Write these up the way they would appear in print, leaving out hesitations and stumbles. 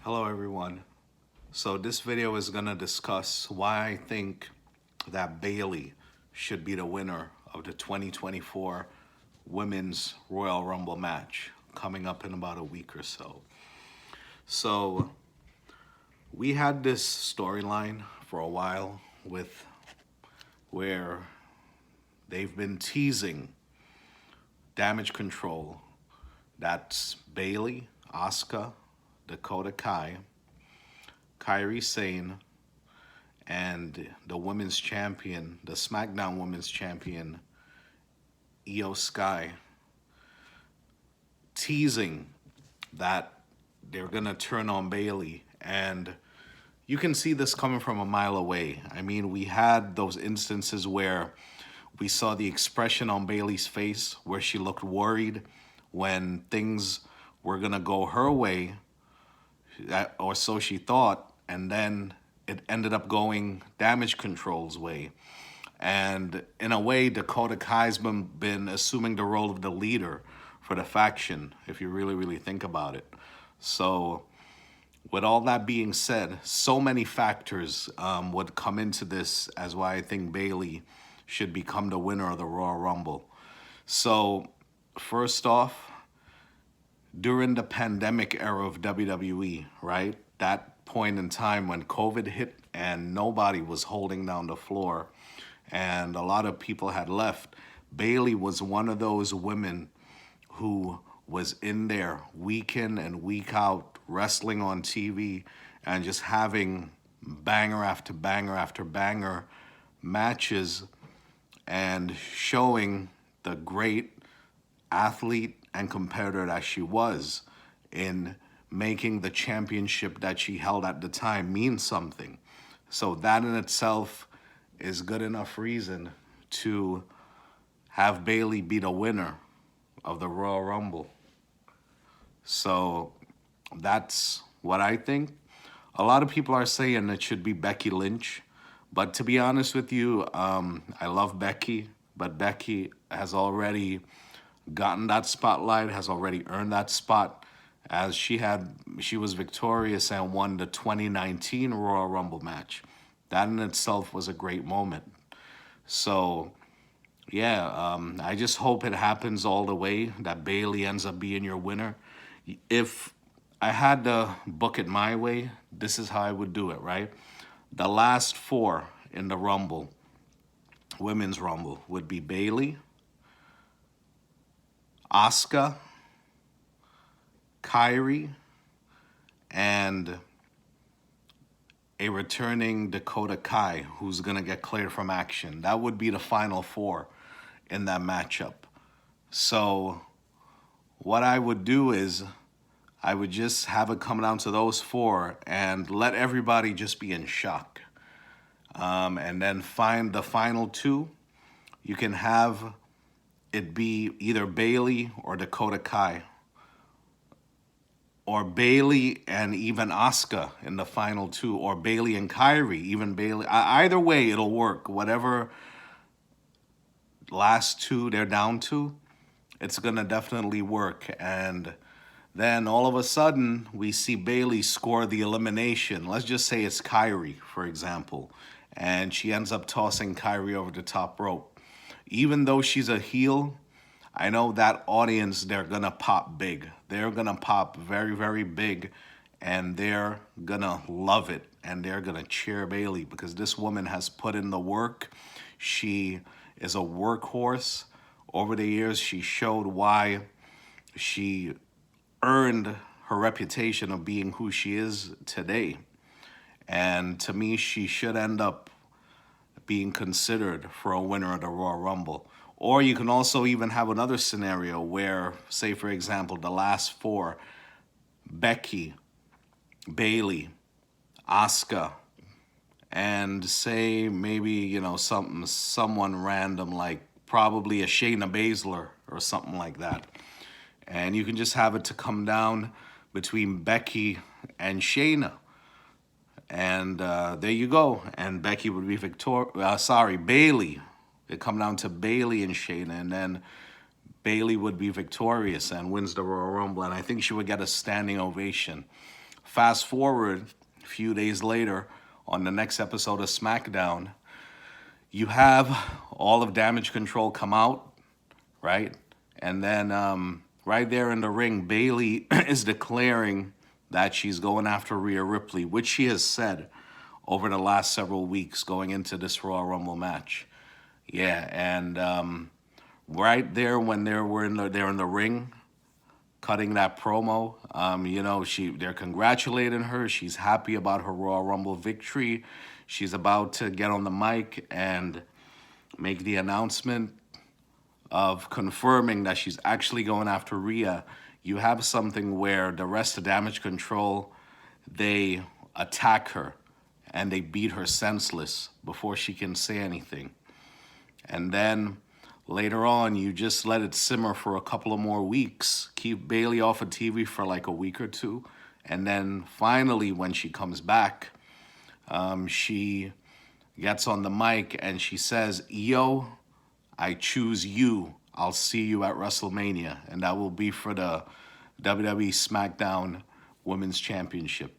Hello everyone. So this video is going to discuss why I think that Bayley should be the winner of the 2024 Women's Royal Rumble match coming up in about a week or so. So we had this storyline for a while with where they've been teasing Damage Control. That's Bayley, Asuka, Dakota Kai, Kairi Sane, and the women's champion, the SmackDown women's champion, Io Sky, teasing that they're gonna turn on Bayley. And you can see this coming from a mile away. I mean, we had those instances where we saw the expression on Bayley's face where she looked worried when things were gonna go her way, or so she thought, and then it ended up going Damage Control's way. And in a way, Dakota Kai's been assuming the role of the leader for the faction, if you really think about it. So with all that being said, so many factors would come into this as why I think Bayley should become the winner of the Royal Rumble. So first off, during the pandemic era of WWE, right? That point in time when COVID hit and nobody was holding down the floor and a lot of people had left, Bayley was one of those women who was in there week in and week out, wrestling on TV and just having banger after banger after banger matches and showing the great athlete and competitor that she was in making the championship that she held at the time mean something. So that in itself is good enough reason to have Bayley be the winner of the Royal Rumble. So that's what I think. A lot of people are saying it should be Becky Lynch. But to be honest with you, I love Becky, but Becky has already gotten that spotlight, has already earned that spot, as she was victorious and won the 2019 Royal Rumble match. That in itself was a great moment. So yeah, I just hope it happens all the way, that Bayley ends up being your winner. If I had to book it my way, this is how I would do it, right? The last four in the Rumble, Women's Rumble, would be Bayley, Asuka, Kairi, and a returning Dakota Kai who's going to get cleared from action. That would be the final four in that matchup. So what I would do is I would just have it come down to those four and let everybody just be in shock. And then find the final two. You can have it be either Bayley or Dakota Kai, or Bayley and even Asuka in the final two, or Bayley and Kairi, even Bayley. Either way, it'll work. Whatever last two they're down to, it's gonna definitely work. And then all of a sudden, we see Bayley score the elimination. Let's just say it's Kairi, for example, and she ends up tossing Kairi over the top rope. Even though she's a heel, I know that audience, they're going to pop big. They're going to pop very big, and they're going to love it, and they're going to cheer Bayley because this woman has put in the work. She is a workhorse. Over the years, she showed why she earned her reputation of being who she is today. And to me, she should end up being considered for a winner of the Royal Rumble. Or you can also even have another scenario where, say for example, the last four, Becky, Bayley, Asuka, and say maybe, someone random like probably a Shayna Baszler or something like that. And you can just have it to come down between Becky and Shayna. And there you go. And Becky would be Bayley. It come down to Bayley and Shayna, and then Bayley would be victorious and wins the Royal Rumble. And I think she would get a standing ovation. Fast forward a few days later on the next episode of SmackDown, you have all of Damage Control come out, right? And then right there in the ring, Bayley is declaring that she's going after Rhea Ripley, which she has said over the last several weeks going into this Royal Rumble match. Yeah, and right there when they're in the ring, cutting that promo, they're congratulating her. She's happy about her Royal Rumble victory. She's about to get on the mic and make the announcement of confirming that she's actually going after Rhea. You have something where the rest of Damage Control, they attack her and they beat her senseless before she can say anything. And then later on, you just let it simmer for a couple of more weeks. Keep Bayley off of TV for like a week or two. And then finally, when she comes back, she gets on the mic and she says, "Yo, I choose you. I'll see you at WrestleMania." And that will be for the WWE SmackDown Women's Championship.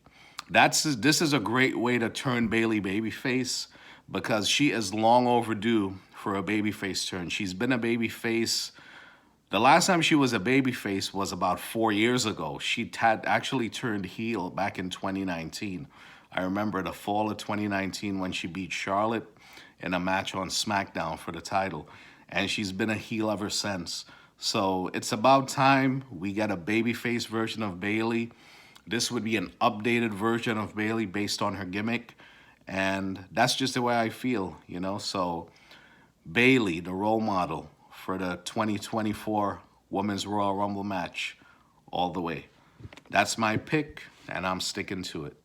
This is a great way to turn Bayley babyface because she is long overdue for a babyface turn. She's been a babyface. The last time she was a babyface was about 4 years ago. She had actually turned heel back in 2019. I remember the fall of 2019 when she beat Charlotte in a match on SmackDown for the title. And she's been a heel ever since. So it's about time we get a babyface version of Bayley. This would be an updated version of Bayley based on her gimmick. And that's just the way I feel, So Bayley, the role model for the 2024 Women's Royal Rumble match, all the way. That's my pick, and I'm sticking to it.